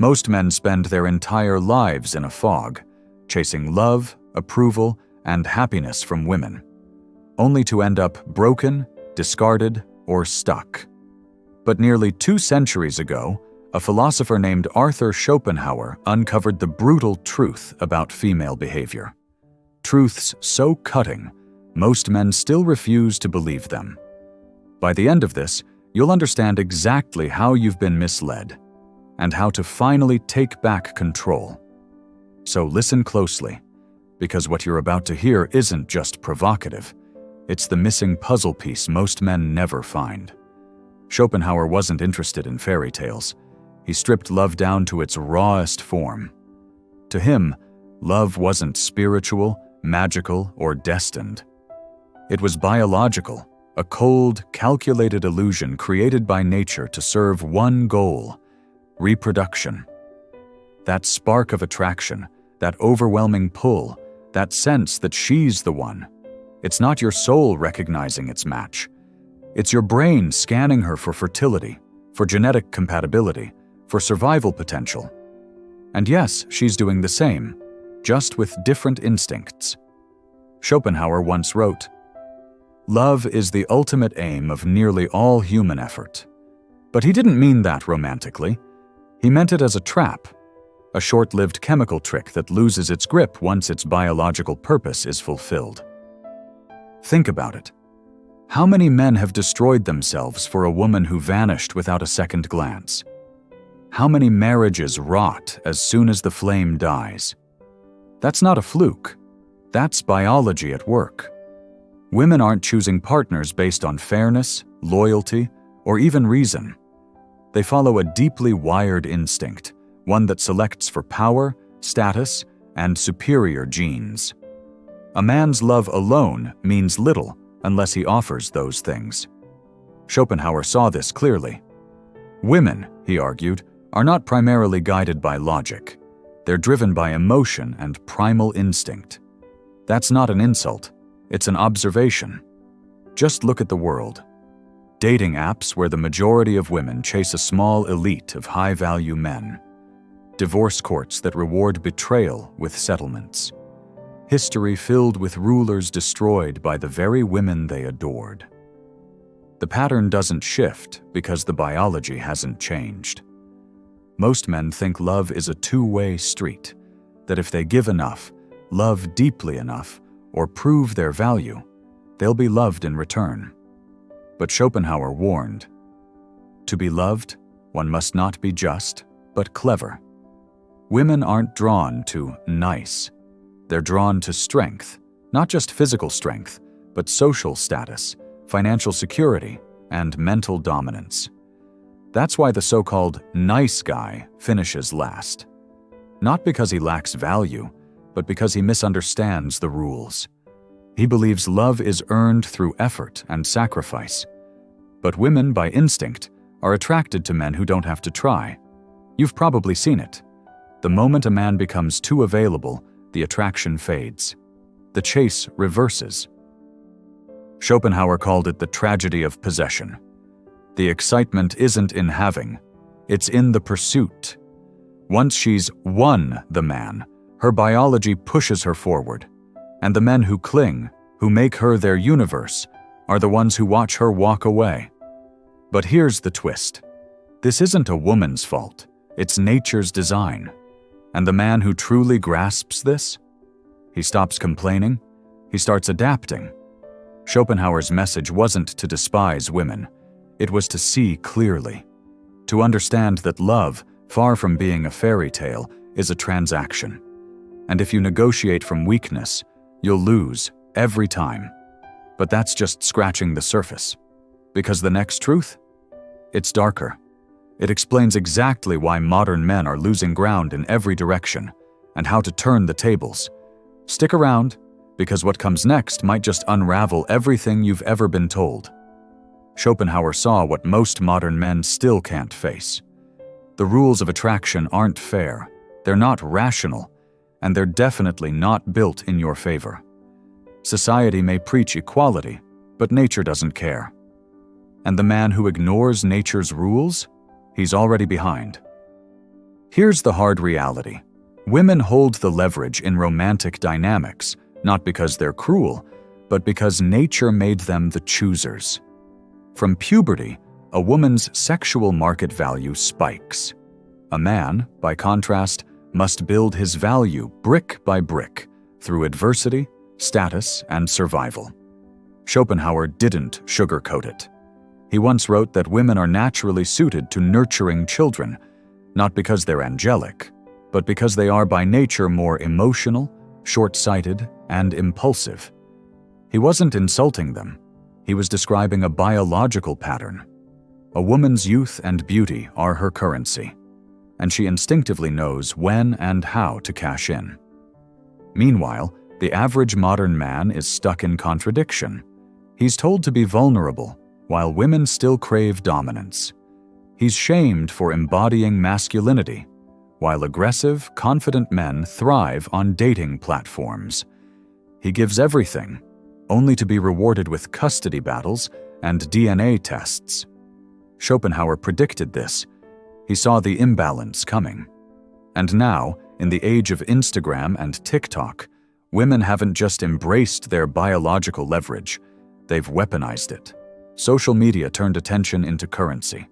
Most men spend their entire lives in a fog, chasing love, approval, and happiness from women, only to end up broken, discarded, or stuck. But nearly 2 centuries ago, a philosopher named Arthur Schopenhauer uncovered the brutal truth about female behavior. Truths so cutting, most men still refuse to believe them. By the end of this, you'll understand exactly how you've been misled and how to finally take back control. So listen closely, because what you're about to hear isn't just provocative. It's the missing puzzle piece most men never find. Schopenhauer wasn't interested in fairy tales. He stripped love down to its rawest form. To him, love wasn't spiritual, magical, or destined. It was biological, a cold, calculated illusion created by nature to serve one goal: reproduction. That spark of attraction, that overwhelming pull, that sense that she's the one. It's not your soul recognizing its match. It's your brain scanning her for fertility, for genetic compatibility, for survival potential. And yes, she's doing the same, just with different instincts. Schopenhauer once wrote, "Love is the ultimate aim of nearly all human effort." But he didn't mean that romantically. He meant it as a trap, a short-lived chemical trick that loses its grip once its biological purpose is fulfilled. Think about it. How many men have destroyed themselves for a woman who vanished without a second glance? How many marriages rot as soon as the flame dies? That's not a fluke. That's biology at work. Women aren't choosing partners based on fairness, loyalty, or even reason. They follow a deeply wired instinct, one that selects for power, status, and superior genes. A man's love alone means little unless he offers those things. Schopenhauer saw this clearly. Women, he argued, are not primarily guided by logic. They're driven by emotion and primal instinct. That's not an insult. It's an observation. Just look at the world. Dating apps where the majority of women chase a small elite of high-value men. Divorce courts that reward betrayal with settlements. History filled with rulers destroyed by the very women they adored. The pattern doesn't shift because the biology hasn't changed. Most men think love is a two-way street, that if they give enough, love deeply enough, or prove their value, they'll be loved in return. But Schopenhauer warned, to be loved, one must not be just, but clever. Women aren't drawn to nice. They're drawn to strength, not just physical strength, but social status, financial security, and mental dominance. That's why the so-called nice guy finishes last. Not because he lacks value, but because he misunderstands the rules. He believes love is earned through effort and sacrifice. But women, by instinct, are attracted to men who don't have to try. You've probably seen it. The moment a man becomes too available, the attraction fades. The chase reverses. Schopenhauer called it the tragedy of possession. The excitement isn't in having, it's in the pursuit. Once she's won the man, her biology pushes her forward, and the men who cling, who make her their universe, are the ones who watch her walk away. But here's the twist. This isn't a woman's fault, it's nature's design. And the man who truly grasps this? He stops complaining, he starts adapting. Schopenhauer's message wasn't to despise women, it was to see clearly, to understand that love, far from being a fairy tale, is a transaction. And if you negotiate from weakness, you'll lose every time. But that's just scratching the surface. Because the next truth? It's darker. It explains exactly why modern men are losing ground in every direction, and how to turn the tables. Stick around, because what comes next might just unravel everything you've ever been told. Schopenhauer saw what most modern men still can't face. The rules of attraction aren't fair, they're not rational, and they're definitely not built in your favor. Society may preach equality, but nature doesn't care. And the man who ignores nature's rules? He's already behind. Here's the hard reality. Women hold the leverage in romantic dynamics, not because they're cruel, but because nature made them the choosers. From puberty, a woman's sexual market value spikes. A man, by contrast, must build his value brick by brick through adversity, status, and survival. Schopenhauer didn't sugarcoat it. He once wrote that women are naturally suited to nurturing children, not because they're angelic, but because they are by nature more emotional, short-sighted, and impulsive. He wasn't insulting them. He was describing a biological pattern. A woman's youth and beauty are her currency, and she instinctively knows when and how to cash in. Meanwhile, the average modern man is stuck in contradiction. He's told to be vulnerable, while women still crave dominance. He's shamed for embodying masculinity, while aggressive, confident men thrive on dating platforms. He gives everything, only to be rewarded with custody battles and DNA tests. Schopenhauer predicted this. He saw the imbalance coming. And now, in the age of Instagram and TikTok, women haven't just embraced their biological leverage, they've weaponized it. Social media turned attention into currency.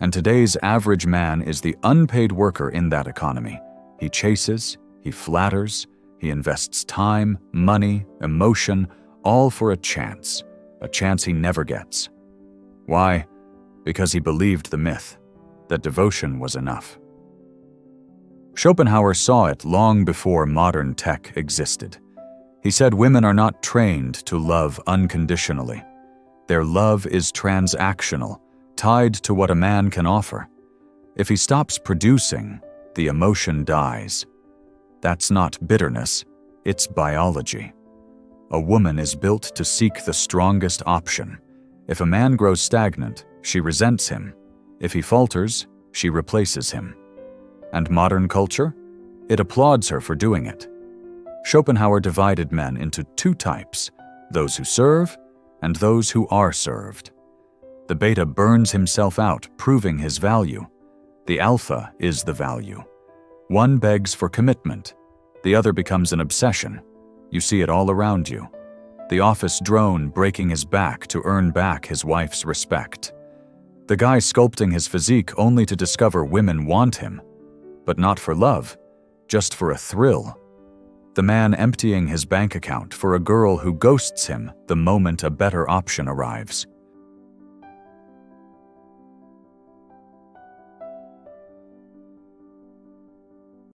And today's average man is the unpaid worker in that economy. He chases, he flatters, he invests time, money, emotion, all for a chance he never gets. Why? Because he believed the myth that devotion was enough. Schopenhauer saw it long before modern tech existed. He said women are not trained to love unconditionally. Their love is transactional, tied to what a man can offer. If he stops producing, the emotion dies. That's not bitterness, it's biology. A woman is built to seek the strongest option. If a man grows stagnant, she resents him. If he falters, she replaces him. And modern culture? It applauds her for doing it. Schopenhauer divided men into two types, those who serve and those who are served. The beta burns himself out, proving his value. The alpha is the value. One begs for commitment. The other becomes an obsession. You see it all around you. The office drone breaking his back to earn back his wife's respect. The guy sculpting his physique only to discover women want him, but not for love, just for a thrill. The man emptying his bank account for a girl who ghosts him the moment a better option arrives.